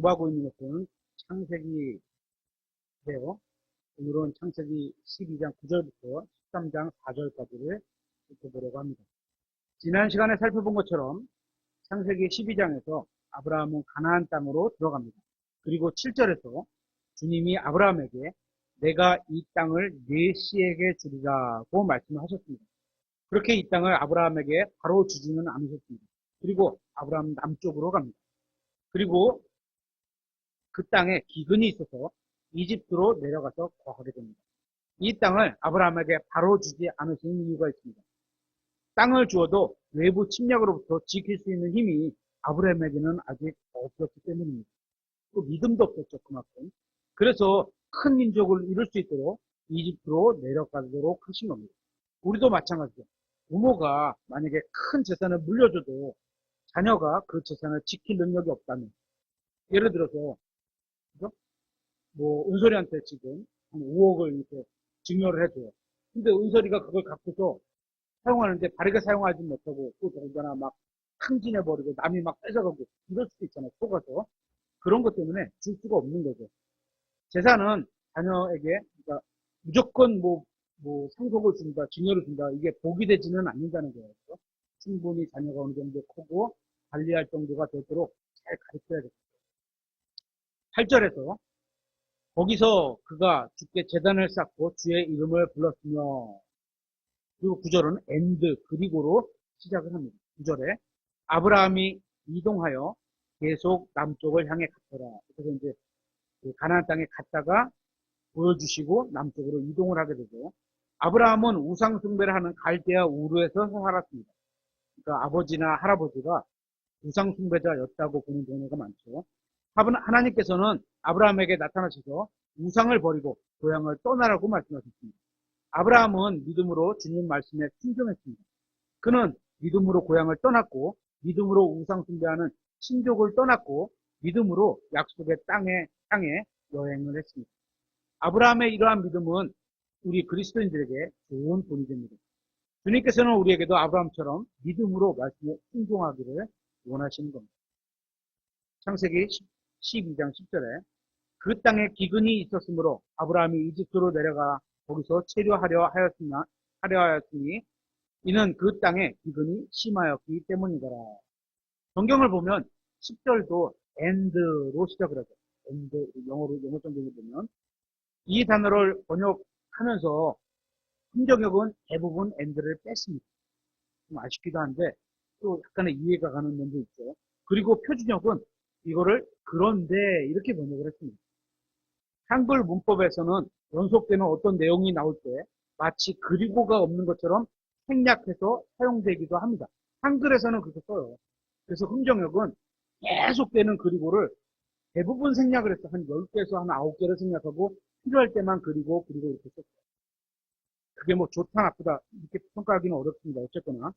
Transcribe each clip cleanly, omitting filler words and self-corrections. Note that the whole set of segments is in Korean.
공부하고 있는 것은 창세기인데요. 오늘은 창세기 12장 9절부터 13장 4절까지를 살펴보려고 합니다. 지난 시간에 살펴본 것처럼 창세기 12장에서 아브라함은 가나안 땅으로 들어갑니다. 그리고 7절에서 주님이 아브라함에게 내가 이 땅을 네 씨에게 주리라고 말씀을 하셨습니다. 그렇게 이 땅을 아브라함에게 바로 주지는 않으셨습니다. 그리고 아브라함은 남쪽으로 갑니다. 그리고 그 땅에 기근이 있어서 이집트로 내려가서 거하게 됩니다. 이 땅을 아브라함에게 바로 주지 않으신 이유가 있습니다. 땅을 주어도 외부 침략으로부터 지킬 수 있는 힘이 아브라함에게는 아직 없었기 때문입니다. 또 믿음도 없었죠, 그만큼. 그래서 큰 민족을 이룰 수 있도록 이집트로 내려가도록 하신 겁니다. 우리도 마찬가지죠. 부모가 만약에 큰 재산을 물려줘도 자녀가 그 재산을 지킬 능력이 없다면, 예를 들어서 그죠? 뭐 은솔이한테 지금 한 5억을 이렇게 증여를 해줘요. 근데 은솔이가 그걸 갖고서 사용하는데 바르게 사용하지 못하고 또 더군다나 막 탕진해버리고 남이 막 뺏어가고 이럴 수도 있잖아요. 속아서. 그런 것 때문에 줄 수가 없는 거죠. 재산은 자녀에게 그러니까 무조건 뭐 상속을 준다, 증여를 준다 이게 복이 되지는 않는다는 거예요. 그렇죠? 충분히 자녀가 어느 정도 크고 관리할 정도가 되도록 잘 가르쳐야 됩니다. 8절에서 거기서 그가 주께 제단을 쌓고 주의 이름을 불렀으며 그리고 9절은 엔드 그리고로 시작을 합니다. 9절에 아브라함이 이동하여 계속 남쪽을 향해 갔더라. 그래서 이제 가나안 땅에 갔다가 보여주시고 남쪽으로 이동을 하게 되죠. 아브라함은 우상 숭배를 하는 갈대아 우르에서 살았습니다. 그러니까 아버지나 할아버지가 우상 숭배자였다고 보는 경우가 많죠. 하나님께서는 아브라함에게 나타나셔서 우상을 버리고 고향을 떠나라고 말씀하셨습니다. 아브라함은 믿음으로 주님 말씀에 순종했습니다. 그는 믿음으로 고향을 떠났고 믿음으로 우상 숭배하는 신족을 떠났고 믿음으로 약속의 땅에 여행을 했습니다. 아브라함의 이러한 믿음은 우리 그리스도인들에게 좋은 본이 됩니다. 주님께서는 우리에게도 아브라함처럼 믿음으로 말씀에 순종하기를 원하시는 겁니다. 창세기 12장 10절에 그 땅에 기근이 있었으므로 아브라함이 이집트로 내려가 거기서 체류하려 하였으니 이는 그 땅에 기근이 심하였기 때문이더라. 성경을 보면 10절도 end로 시작을 하죠. end, 영어 성경을 보면 이 단어를 번역하면서 흥정역은 대부분 end를 뺐습니다. 좀 아쉽기도 한데 또 약간의 이해가 가는 면도 있죠. 그리고 표준역은 이거를 그런데 이렇게 번역을 했습니다. 한글 문법에서는 연속되는 어떤 내용이 나올 때 마치 그리고가 없는 것처럼 생략해서 사용되기도 합니다. 한글에서는 그렇게 써요. 그래서 흥정역은 계속되는 그리고를 대부분 생략을 했어. 한 10개에서 한 9개를 생략하고 필요할 때만 그리고 이렇게 썼어요. 그게 뭐 좋다 나쁘다 이렇게 평가하기는 어렵습니다. 어쨌거나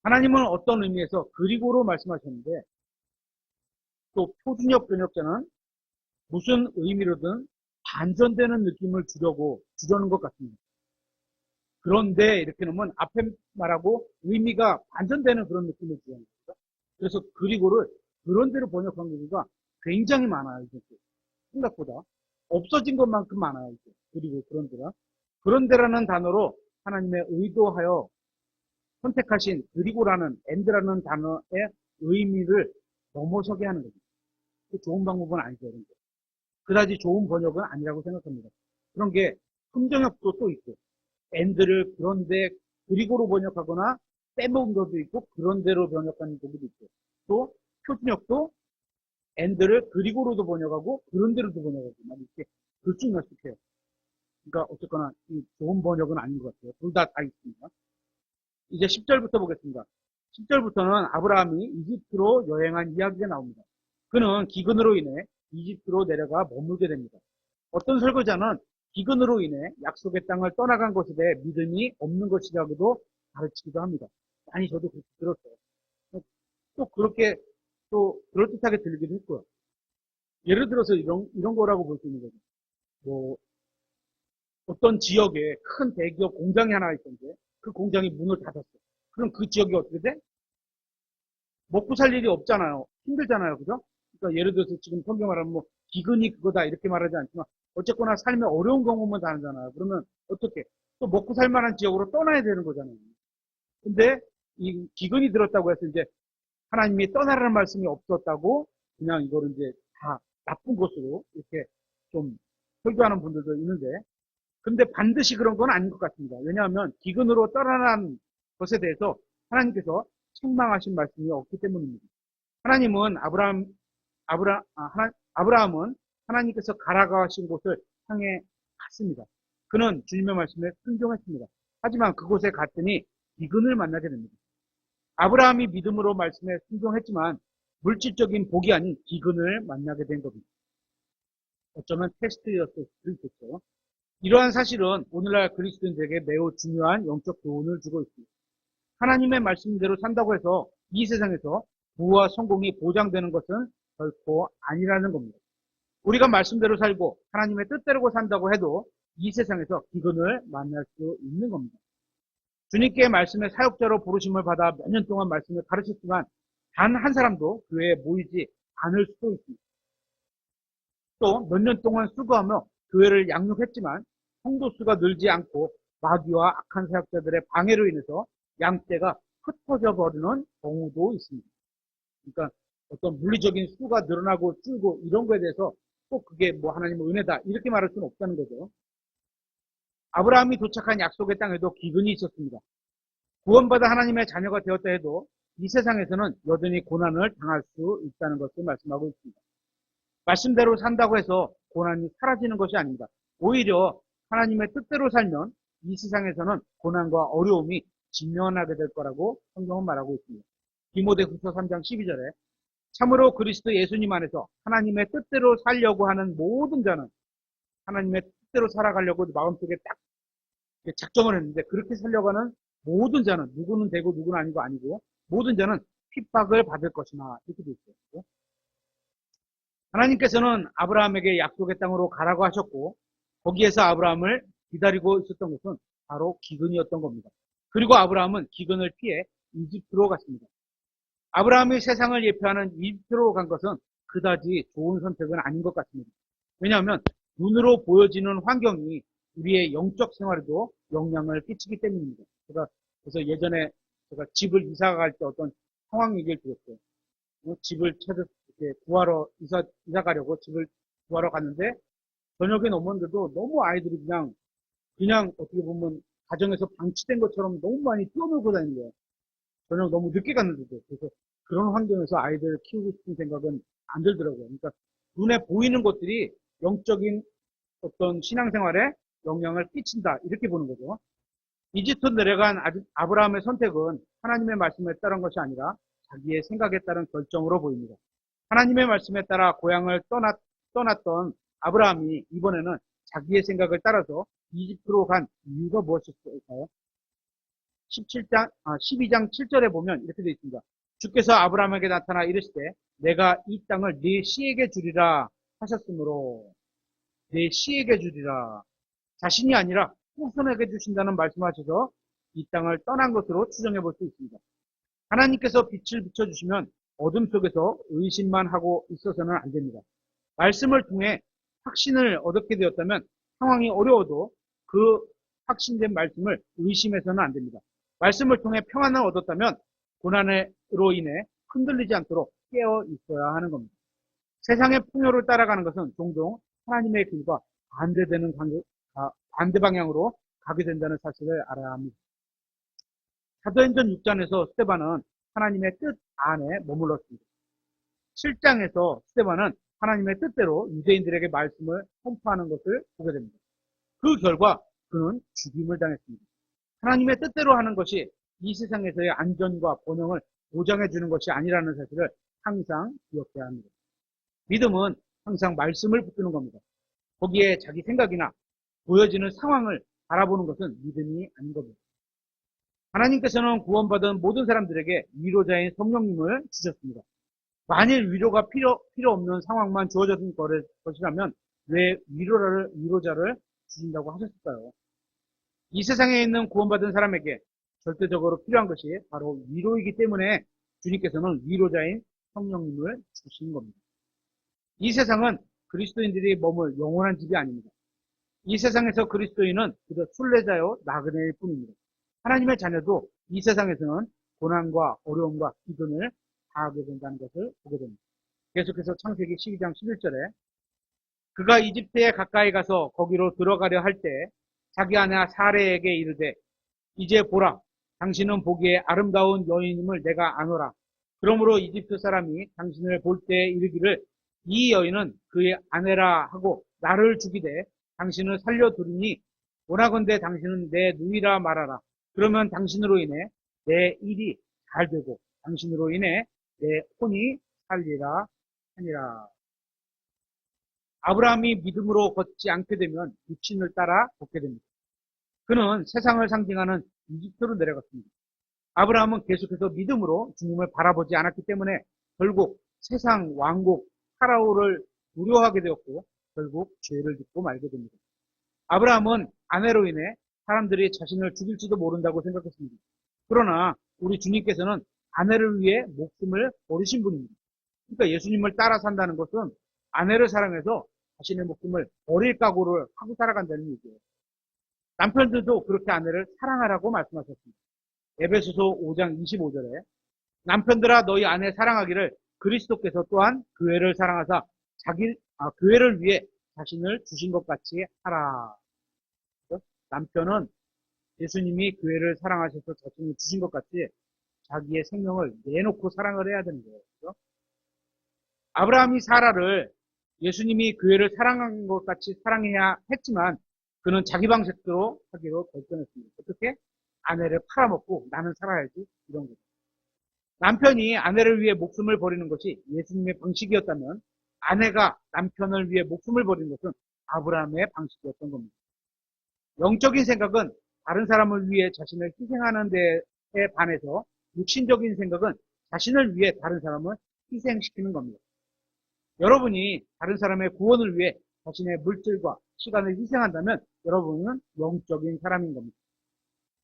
하나님은 어떤 의미에서 그리고로 말씀하셨는데 또 표준역 번역자는 무슨 의미로든 반전되는 느낌을 주려는 것 같습니다. 그런데 이렇게 놓으면 앞에 말하고 의미가 반전되는 그런 느낌을 주는 거죠. 그래서 그리고를 그런대로 번역한 경우가 굉장히 많아요. 이제. 생각보다 없어진 것만큼 많아요. 이제. 그리고 그런데라는 단어로 하나님의 의도하여 선택하신 그리고라는 end라는 단어의 의미를 넘어서게 하는 거죠. 좋은 방법은 아니죠. 그다지 좋은 번역은 아니라고 생각합니다. 그런 게 흥정역도 또 있고 end를 그런데 그리고로 번역하거나 빼먹은 것도 있고 그런대로 번역하는 경우도 있고 또 표준역도 end를 그리고로도 번역하고 그런대로도 번역하고 막 이렇게 들쭉날쭉해요. 그러니까 어쨌거나 좋은 번역은 아닌 것 같아요. 둘 다 있습니다. 이제 10절부터 보겠습니다. 10절부터는 아브라함이 이집트로 여행한 이야기가 나옵니다. 그는 기근으로 인해 이집트로 내려가 머물게 됩니다. 어떤 설교자는 기근으로 인해 약속의 땅을 떠나간 것에 대해 믿음이 없는 것이라고도 가르치기도 합니다. 아니 저도 그렇게 들었어요. 또 그렇게 또 그럴듯하게 들리기도 했고요. 예를 들어서 이런 거라고 볼 수 있는 거죠. 뭐 어떤 지역에 큰 대기업 공장이 하나 있던데 그 공장이 문을 닫았어. 그럼 그 지역이 어떻게 돼? 먹고 살 일이 없잖아요. 힘들잖아요. 그죠? 그러니까 예를 들어서 지금 성경 말하면 뭐 기근이 그거다 이렇게 말하지 않지만 어쨌거나 삶에 어려운 경우만 다르잖아요. 그러면 어떻게 또 먹고 살 만한 지역으로 떠나야 되는 거잖아요. 근데 이 기근이 들었다고 해서 이제 하나님이 떠나라는 말씀이 없었다고 그냥 이거를 이제 다 나쁜 것으로 이렇게 좀 설교하는 분들도 있는데 근데 반드시 그런 건 아닌 것 같습니다. 왜냐하면 기근으로 떠나는 것에 대해서 하나님께서 책망하신 말씀이 없기 때문입니다. 하나님은 아브라함은 하나님께서 가라가신 곳을 향해 갔습니다. 그는 주님의 말씀에 순종했습니다. 하지만 그곳에 갔더니 기근을 만나게 됩니다. 아브라함이 믿음으로 말씀에 순종했지만 물질적인 복이 아닌 기근을 만나게 된 겁니다. 어쩌면 테스트였을 수도 있겠죠. 이러한 사실은 오늘날 그리스도인들에게 매우 중요한 영적 교훈을 주고 있습니다. 하나님의 말씀대로 산다고 해서 이 세상에서 부와 성공이 보장되는 것은 결코 아니라는 겁니다. 우리가 말씀대로 살고 하나님의 뜻대로 산다고 해도 이 세상에서 기근을 만날 수 있는 겁니다. 주님께 말씀의 사역자로 부르심을 받아 몇 년 동안 말씀을 가르쳤지만 단 한 사람도 교회에 모이지 않을 수도 있습니다. 또 몇 년 동안 수고하며 교회를 양육했지만 성도 수가 늘지 않고 마귀와 악한 사역자들의 방해로 인해서 양떼가 흩어져 버리는 경우도 있습니다. 그러니까 어떤 물리적인 수가 늘어나고 줄고 이런 거에 대해서 꼭 그게 뭐 하나님의 은혜다 이렇게 말할 수는 없다는 거죠. 아브라함이 도착한 약속의 땅에도 기근이 있었습니다. 구원받아 하나님의 자녀가 되었다 해도 이 세상에서는 여전히 고난을 당할 수 있다는 것을 말씀하고 있습니다. 말씀대로 산다고 해서 고난이 사라지는 것이 아닙니다. 오히려 하나님의 뜻대로 살면 이 세상에서는 고난과 어려움이 직면하게 될 거라고 성경은 말하고 있습니다. 디모데후서 3장 12절에 참으로 그리스도 예수님 안에서 하나님의 뜻대로 살려고 하는 모든 자는 하나님의 뜻대로 살아가려고 마음속에 딱 작정을 했는데 그렇게 살려고 하는 모든 자는 누구는 되고 누구는 아니고 모든 자는 핍박을 받을 것이나 이렇게 되어 있어요. 하나님께서는 아브라함에게 약속의 땅으로 가라고 하셨고 거기에서 아브라함을 기다리고 있었던 것은 바로 기근이었던 겁니다. 그리고 아브라함은 기근을 피해 이집트로 갔습니다. 아브라함이 세상을 예표하는 이집트로 간 것은 그다지 좋은 선택은 아닌 것 같습니다. 왜냐하면 눈으로 보여지는 환경이 우리의 영적 생활에도 영향을 끼치기 때문입니다. 그래서 예전에 제가 집을 이사 갈 때 어떤 상황 얘기를 들었어요. 집을 이렇게 구하러 이사 가려고 집을 구하러 갔는데 저녁에 넘었는데도 너무 아이들이 그냥 어떻게 보면 가정에서 방치된 것처럼 너무 많이 뛰어놀고 다니는 거예요. 저녁 너무 늦게 갔는데도. 그래서 그런 환경에서 아이들 키우고 싶은 생각은 안 들더라고요. 그러니까 눈에 보이는 것들이 영적인 어떤 신앙생활에 영향을 끼친다. 이렇게 보는 거죠. 이집트 내려간 아브라함의 선택은 하나님의 말씀에 따른 것이 아니라 자기의 생각에 따른 결정으로 보입니다. 하나님의 말씀에 따라 고향을 떠났던 아브라함이 이번에는 자기의 생각을 따라서 이집트로 간 이유가 무엇일까요? 12장 7절에 보면 이렇게 되어 있습니다. 주께서 아브라함에게 나타나 이르시되 내가 이 땅을 네 씨에게 주리라 하셨으므로 내 씨에게 주리라 자신이 아니라 후손에게 주신다는 말씀하셔서 이 땅을 떠난 것으로 추정해 볼 수 있습니다. 하나님께서 빛을 비춰주시면 어둠 속에서 의심만 하고 있어서는 안 됩니다. 말씀을 통해 확신을 얻게 되었다면 상황이 어려워도 그 확신된 말씀을 의심해서는 안 됩니다. 말씀을 통해 평안을 얻었다면 고난으로 인해 흔들리지 않도록 깨어 있어야 하는 겁니다. 세상의 풍요를 따라가는 것은 종종 하나님의 길과 반대 방향으로 가게 된다는 사실을 알아야 합니다. 사도행전 6장에서 스데반은 하나님의 뜻 안에 머물렀습니다. 7장에서 스데반은 하나님의 뜻대로 유대인들에게 말씀을 선포하는 것을 보게 됩니다. 그 결과 그는 죽임을 당했습니다. 하나님의 뜻대로 하는 것이 이 세상에서의 안전과 번영을 보장해 주는 것이 아니라는 사실을 항상 기억해야 합니다. 믿음은 항상 말씀을 붙드는 겁니다. 거기에 자기 생각이나 보여지는 상황을 바라보는 것은 믿음이 아닌 겁니다. 하나님께서는 구원받은 모든 사람들에게 위로자인 성령님을 주셨습니다. 만일 위로가 필요 없는 상황만 주어졌던 것이라면 왜 위로자를 주신다고 하셨을까요? 이 세상에 있는 구원받은 사람에게 절대적으로 필요한 것이 바로 위로이기 때문에 주님께서는 위로자인 성령님을 주신 겁니다. 이 세상은 그리스도인들이 머물 영원한 집이 아닙니다. 이 세상에서 그리스도인은 그저 순례자요 나그네일 뿐입니다. 하나님의 자녀도 이 세상에서는 고난과 어려움과 기근을 당하게 된다는 것을 보게 됩니다. 계속해서 창세기 12장 11절에 그가 이집트에 가까이 가서 거기로 들어가려 할 때 자기 아내 사레에게 이르되 이제 보라 당신은 보기에 아름다운 여인임을 내가 아노라. 그러므로 이집트 사람이 당신을 볼 때 이르기를 이 여인은 그의 아내라 하고 나를 죽이되 당신을 살려두리니 원하건대 당신은 내 누이라 말하라. 그러면 당신으로 인해 내 일이 잘 되고 당신으로 인해 내 혼이 살리라 하니라. 아브라함이 믿음으로 걷지 않게 되면 육신을 따라 걷게 됩니다. 그는 세상을 상징하는 이집트로 내려갔습니다. 아브라함은 계속해서 믿음으로 주님을 바라보지 않았기 때문에 결국 세상 왕국 파라오를 두려워하게 되었고 결국 죄를 짓고 말게 됩니다. 아브라함은 아내로 인해 사람들이 자신을 죽일지도 모른다고 생각했습니다. 그러나 우리 주님께서는 아내를 위해 목숨을 버리신 분입니다. 그러니까 예수님을 따라 산다는 것은 아내를 사랑해서 자신의 목숨을 버릴 각오를 하고 살아간다는 얘기예요. 남편들도 그렇게 아내를 사랑하라고 말씀하셨습니다. 에베소서 5장 25절에 남편들아 너희 아내 사랑하기를 그리스도께서 또한 교회를 사랑하사 교회를 위해 자신을 주신 것 같이 하라. 남편은 예수님이 교회를 사랑하셔서 자신을 주신 것 같이 자기의 생명을 내놓고 사랑을 해야 되는 거예요. 그렇죠? 아브라함이 사라를 예수님이 교회를 사랑한 것 같이 사랑해야 했지만 그는 자기 방식대로 하기로 결정했습니다. 어떻게? 아내를 팔아먹고 나는 살아야지 이런 거죠. 남편이 아내를 위해 목숨을 버리는 것이 예수님의 방식이었다면 아내가 남편을 위해 목숨을 버리는 것은 아브라함의 방식이었던 겁니다. 영적인 생각은 다른 사람을 위해 자신을 희생하는 데에 반해서 육신적인 생각은 자신을 위해 다른 사람을 희생시키는 겁니다. 여러분이 다른 사람의 구원을 위해 자신의 물질과 시간을 희생한다면 여러분은 영적인 사람인 겁니다.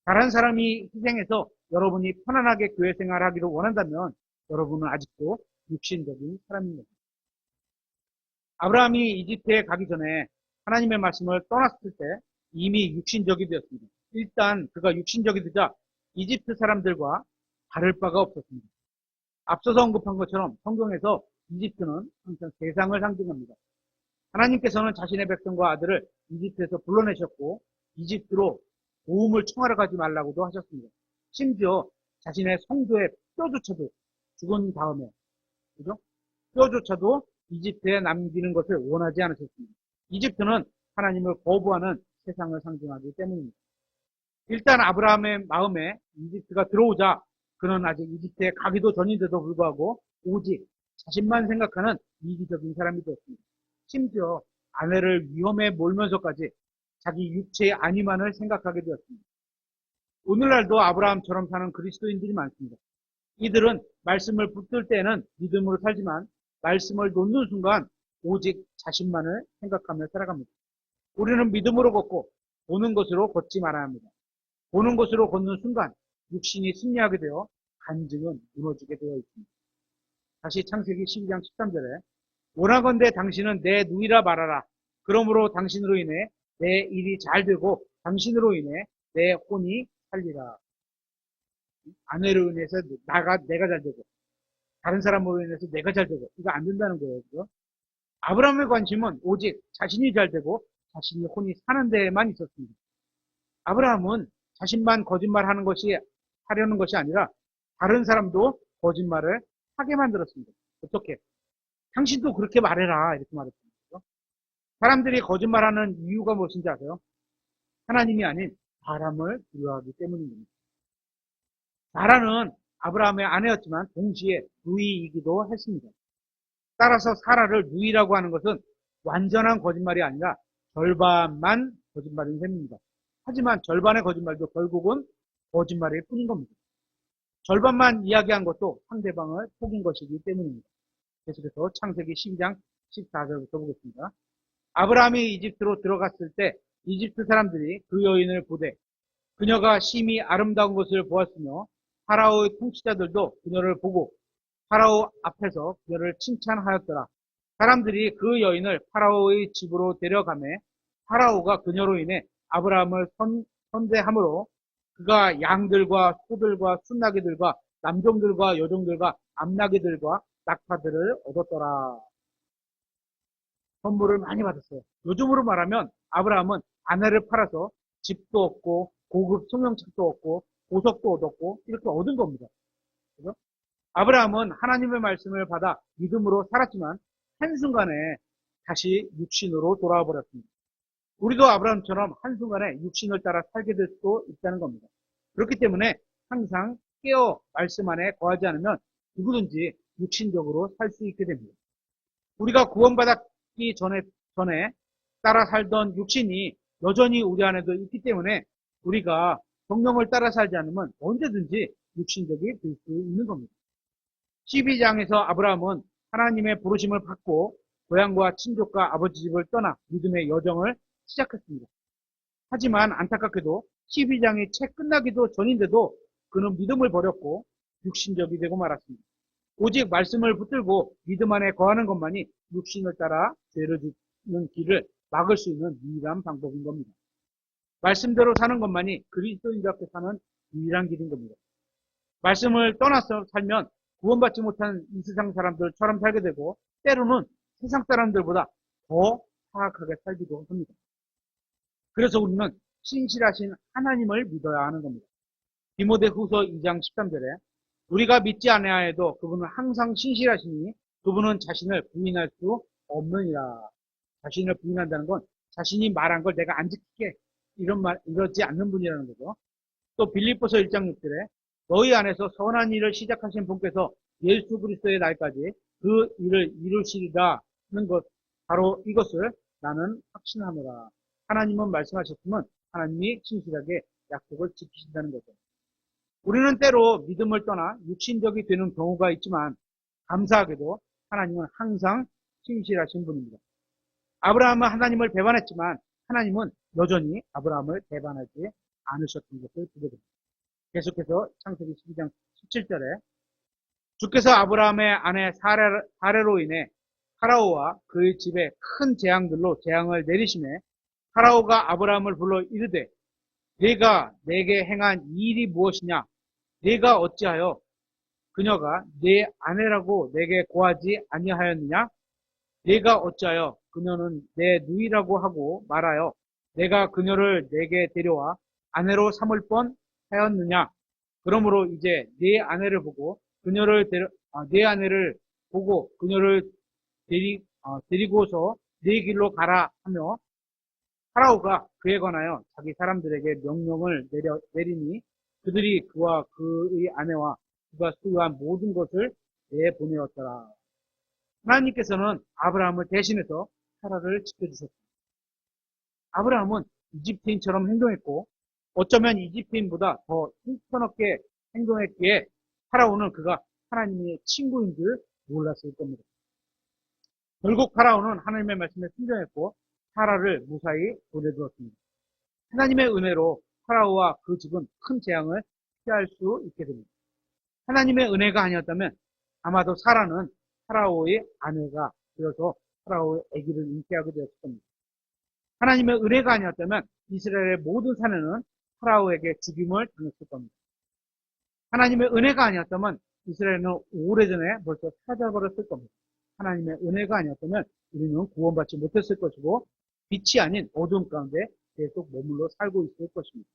다른 사람이 희생해서 여러분이 편안하게 교회 생활하기를 원한다면 여러분은 아직도 육신적인 사람인 겁니다. 아브라함이 이집트에 가기 전에 하나님의 말씀을 떠났을 때 이미 육신적이 되었습니다. 일단 그가 육신적이 되자 이집트 사람들과 다를 바가 없었습니다. 앞서서 언급한 것처럼 성경에서 이집트는 항상 세상을 상징합니다. 하나님께서는 자신의 백성과 아들을 이집트에서 불러내셨고 이집트로 도움을 청하러 가지 말라고도 하셨습니다. 심지어 자신의 성도의 뼈조차도 죽은 다음에 그죠? 뼈조차도 이집트에 남기는 것을 원하지 않으셨습니다. 이집트는 하나님을 거부하는 세상을 상징하기 때문입니다. 일단 아브라함의 마음에 이집트가 들어오자 그는 아직 이집트에 가기도 전인데도 불구하고 오직 자신만 생각하는 이기적인 사람이 되었습니다. 심지어 아내를 위험에 몰면서까지 자기 육체의 안위만을 생각하게 되었습니다. 오늘날도 아브라함처럼 사는 그리스도인들이 많습니다. 이들은 말씀을 붙들 때는 믿음으로 살지만 말씀을 놓는 순간 오직 자신만을 생각하며 살아갑니다. 우리는 믿음으로 걷고 보는 것으로 걷지 말아야 합니다. 보는 것으로 걷는 순간 육신이 승리하게 되어 간증은 무너지게 되어 있습니다. 다시 창세기 12장 13절에 원하건대 당신은 내 누이라 말하라. 그러므로 당신으로 인해 내 일이 잘 되고 당신으로 인해 내 혼이 살리라. 아내로 인해서 내가 잘 되고 다른 사람으로 인해서 내가 잘 되고 이거 안 된다는 거예요. 그죠? 아브라함의 관심은 오직 자신이 잘 되고 자신이 혼이 사는 데에만 있었습니다. 아브라함은 자신만 거짓말하는 것이 하려는 것이 아니라 다른 사람도 거짓말을 하게 만들었습니다. 어떻게? 당신도 그렇게 말해라 이렇게 말했습니다. 사람들이 거짓말하는 이유가 무엇인지 아세요? 하나님이 아닌 사람을 두려워하기 때문입니다. 사라는 아브라함의 아내였지만 동시에 누이이기도 했습니다. 따라서 사라를 누이라고 하는 것은 완전한 거짓말이 아니라 절반만 거짓말인 셈입니다. 하지만 절반의 거짓말도 결국은 거짓말일 뿐인 겁니다. 절반만 이야기한 것도 상대방을 속인 것이기 때문입니다. 계속해서 창세기 12장 14절부터 보겠습니다. 아브라함이 이집트로 들어갔을 때 이집트 사람들이 그 여인을 보되 그녀가 심히 아름다운 것을 보았으며 파라오의 통치자들도 그녀를 보고 파라오 앞에서 그녀를 칭찬하였더라. 사람들이 그 여인을 파라오의 집으로 데려가매 파라오가 그녀로 인해 아브라함을 선대함으로 그가 양들과 소들과 순나기들과 남종들과 여종들과 암나기들과 낙타들을 얻었더라. 선물을 많이 받았어요. 요즘으로 말하면 아브라함은 아내를 팔아서 집도 얻고 고급 승용차도 얻고 보석도 얻었고 이렇게 얻은 겁니다. 그죠? 아브라함은 하나님의 말씀을 받아 믿음으로 살았지만 한순간에 다시 육신으로 돌아와 버렸습니다. 우리도 아브라함처럼 한순간에 육신을 따라 살게 될 수도 있다는 겁니다. 그렇기 때문에 항상 깨어 말씀 안에 거하지 않으면 누구든지 육신적으로 살 수 있게 됩니다. 우리가 구원받았기 전에 따라 살던 육신이 여전히 우리 안에도 있기 때문에 우리가 성령을 따라 살지 않으면 언제든지 육신적이 될 수 있는 겁니다. 12장에서 아브라함은 하나님의 부르심을 받고 고향과 친족과 아버지 집을 떠나 믿음의 여정을 시작했습니다. 하지만 안타깝게도 12장이 채 끝나기도 전인데도 그는 믿음을 버렸고 육신적이 되고 말았습니다. 오직 말씀을 붙들고 믿음 안에 거하는 것만이 육신을 따라 죄를 짓는 길을 막을 수 있는 유일한 방법인 겁니다. 말씀대로 사는 것만이 그리스도인답게 사는 유일한 길인 겁니다. 말씀을 떠나서 살면 구원받지 못한 이 세상 사람들처럼 살게 되고 때로는 세상 사람들보다 더 사악하게 살기도 합니다. 그래서 우리는 신실하신 하나님을 믿어야 하는 겁니다. 디모데후서 2장 13절에 우리가 믿지 아니하여도 그분은 항상 신실하시니 그분은 자신을 부인할 수 없느니라. 자신을 부인한다는 건 자신이 말한 걸 내가 안 지킬게 이러지 않는 분이라는 거죠. 또 빌립보서 1장 6절에 너희 안에서 선한 일을 시작하신 분께서 예수 그리스도의 날까지 그 일을 이루시리라는 것 바로 이것을 나는 확신하노라. 하나님은 말씀하셨으면 하나님이 신실하게 약속을 지키신다는 거죠. 우리는 때로 믿음을 떠나 육신적이 되는 경우가 있지만 감사하게도 하나님은 항상 신실하신 분입니다. 아브라함은 하나님을 배반했지만 하나님은 여전히 아브라함을 배반하지 않으셨던 것을 보게 됩니다. 계속해서 창세기 12장 17절에 주께서 아브라함의 아내 사레로 인해 파라오와 그의 집에 큰 재앙들로 재앙을 내리심에 파라오가 아브라함을 불러 이르되 네가 내게 행한 이 일이 무엇이냐? 네가 어찌하여 그녀가 네 아내라고 내게 고하지 아니하였느냐? 네가 어찌하여 그녀는 내 누이라고 하고 말하여 내가 그녀를 내게 데려와 아내로 삼을 뻔하였느냐? 그러므로 이제 네 아내를 보고 네 아내를 보고 그녀를 데리고서 네 길로 가라 하며 파라오가 그에 관하여 자기 사람들에게 명령을 내리니 그들이 그와 그의 아내와 그가 소유한 모든 것을 내보내었더라. 하나님께서는 아브라함을 대신해서 사라를 지켜주셨습니다. 아브라함은 이집트인처럼 행동했고 어쩌면 이집트인보다 더 형편없게 행동했기에 파라오는 그가 하나님의 친구인 줄 몰랐을 겁니다. 결국 파라오는 하나님의 말씀에 순종했고 사라를 무사히 보내주었습니다. 하나님의 은혜로 파라오와 그 집은 큰 재앙을 피할 수 있게 됩니다. 하나님의 은혜가 아니었다면 아마도 사라는 파라오의 아내가 되어서 파라오의 아기를 잉태하게 되었을 겁니다. 하나님의 은혜가 아니었다면 이스라엘의 모든 사내는 파라오에게 죽임을 당했을 겁니다. 하나님의 은혜가 아니었다면 이스라엘은 오래전에 벌써 찾아버렸을 겁니다. 하나님의 은혜가 아니었다면 우리는 구원받지 못했을 것이고 빛이 아닌 어두움 가운데 계속 머물러 살고 있을 것입니다.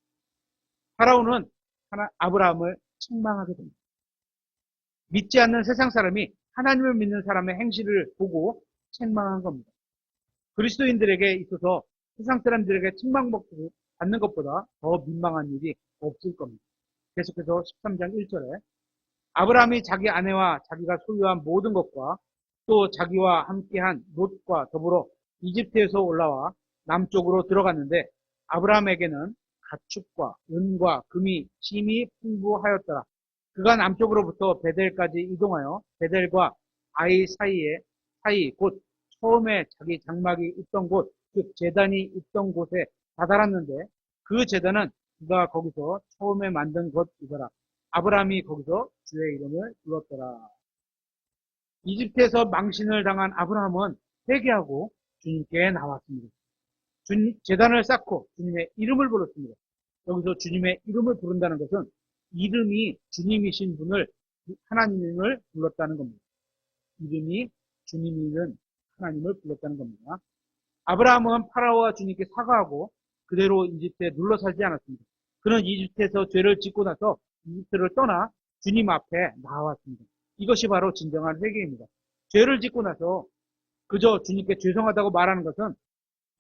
파라오는 아브라함을 책망하게 됩니다. 믿지 않는 세상 사람이 하나님을 믿는 사람의 행실을 보고 책망한 겁니다. 그리스도인들에게 있어서 세상 사람들에게 책망받는 것보다 더 민망한 일이 없을 겁니다. 계속해서 13장 1절에 아브라함이 자기 아내와 자기가 소유한 모든 것과 또 자기와 함께한 롯과 더불어 이집트에서 올라와 남쪽으로 들어갔는데 아브라함에게는 가축과 은과 금이 심히 풍부하였더라. 그가 남쪽으로부터 베델까지 이동하여 베델과 아이 사이 곧 처음에 자기 장막이 있던 곳, 즉 제단이 있던 곳에 다다랐는데 그 제단은 그가 거기서 처음에 만든 것이더라. 아브라함이 거기서 주의 이름을 불렀더라. 이집트에서 망신을 당한 아브라함은 회개하고 주님께 나왔습니다. 제단을 쌓고 주님의 이름을 불렀습니다. 여기서 주님의 이름을 부른다는 것은 이름이 주님이신 분을 하나님을 불렀다는 겁니다. 이름이 주님이는 하나님을 불렀다는 겁니다. 아브라함은 파라오와 주님께 사과하고 그대로 이집트에 눌러 살지 않았습니다. 그는 이집트에서 죄를 짓고 나서 이집트를 떠나 주님 앞에 나왔습니다. 이것이 바로 진정한 회개입니다. 죄를 짓고 나서 그저 주님께 죄송하다고 말하는 것은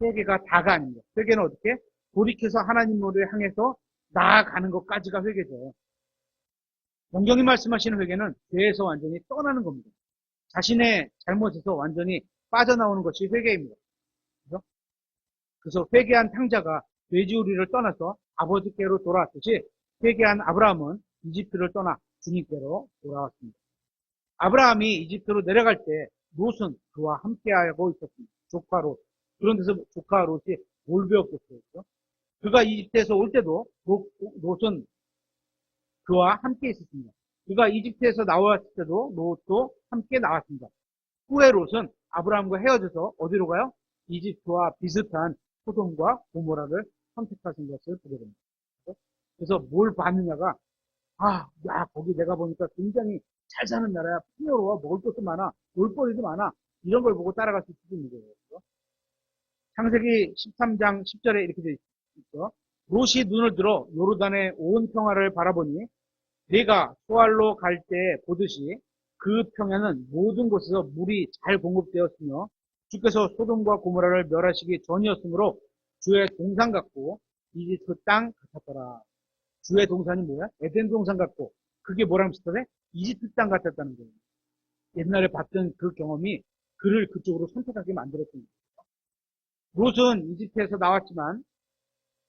회개가 다가 아닙니다. 회개는 어떻게? 돌이켜서 하나님을 향해서 나아가는 것까지가 회개죠. 성경이 말씀하시는 회개는 죄에서 완전히 떠나는 겁니다. 자신의 잘못에서 완전히 빠져나오는 것이 회개입니다. 그래서 회개한 탕자가 돼지우리를 떠나서 아버지께로 돌아왔듯이 회개한 아브라함은 이집트를 떠나 주님께로 돌아왔습니다. 아브라함이 이집트로 내려갈 때 롯은 그와 함께하고 있었습니다. 조카 롯. 그런 데서 조카 롯이 뭘 배웠겠어요? 그가 이집트에서 올 때도 롯은 그와 함께 있었습니다. 그가 이집트에서 나왔을 때도 롯도 함께 나왔습니다. 후에 롯은 아브라함과 헤어져서 어디로 가요? 이집트와 비슷한 소돔과 고모라를 선택하신 것을 보게 됩니다. 그래서 뭘 봤느냐가 야, 거기 내가 보니까 굉장히 잘 사는 나라야. 풍요로워. 먹을 것도 많아. 놀거리도 많아. 이런 걸 보고 따라갈 수 있는 거예요. 창세기 13장 10절에 이렇게 되어 있죠. 롯이 눈을 들어 요르단의 온 평화를 바라보니 내가 소알로 갈 때 보듯이 그 평야는 모든 곳에서 물이 잘 공급되었으며 주께서 소돔과 고모라를 멸하시기 전이었으므로 주의 동산 같고 이집트 땅 같았더라. 주의 동산이 뭐야? 에덴 동산 같고 그게 뭐랑 비슷하대? 이집트 땅 같았다는 거예요. 옛날에 봤던 그 경험이 그를 그쪽으로 선택하게 만들었던 거예요. 롯은 이집트에서 나왔지만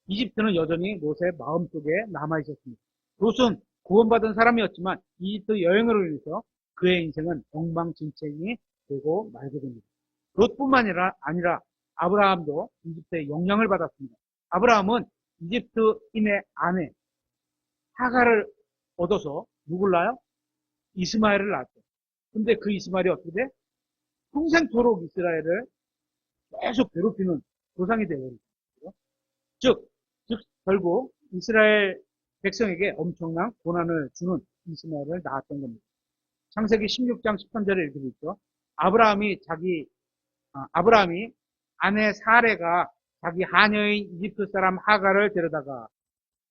이집트는 여전히 롯의 마음속에 남아있었습니다. 롯은 구원받은 사람이었지만 이집트 여행으로 인해서 그의 인생은 엉망진창이 되고 말게 됩니다. 롯뿐만 아니라 아브라함도 이집트의 영향을 받았습니다. 아브라함은 이집트인의 아내 하가를 얻어서 누굴 낳아요? 이스마엘을 낳았죠. 근데 그 이스마엘이 어떻게 돼? 평생토록 이스라엘을 계속 괴롭히는 조상이 되어버리죠. 즉, 결국 이스라엘 백성에게 엄청난 고난을 주는 이스마엘을 낳았던 겁니다. 창세기 16장 13절에 이렇게 되어 있죠. 아브라함이 아내 사레가 자기 하녀인 이집트 사람 하가를 데려다가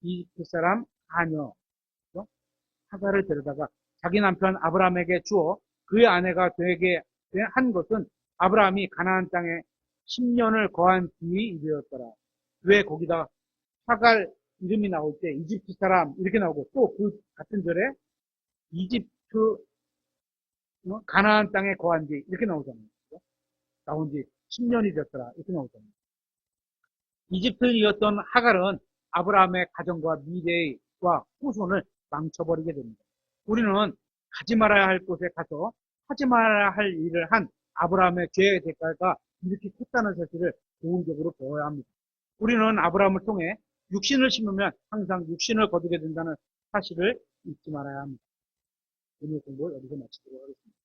이집트 사람 하녀 하가를 데려다가 자기 남편 아브라함에게 주어 그의 아내가 되게 한 것은 아브라함이 가나안 땅에 10년을 거한 뒤의 일이었더라. 왜 거기다 하갈 이름이 나올 때 이집트 사람 이렇게 나오고 또 그 같은 절에 이집트 가나안 땅에 거한 뒤 이렇게 나오잖아요. 나온 지 10년이 됐더라 이렇게 나오잖아요. 이집트인이었던 하갈은 아브라함의 가정과 미래와 후손을 망쳐버리게 됩니다. 우리는 가지 말아야 할 곳에 가서 하지 말아야 할 일을 한 아브라함의 죄의 대가가 이렇게 컸다는 사실을 교훈적으로 배워야 합니다. 우리는 아브라함을 통해 육신을 심으면 항상 육신을 거두게 된다는 사실을 잊지 말아야 합니다. 오늘 공부 여기서 마치도록 하겠습니다.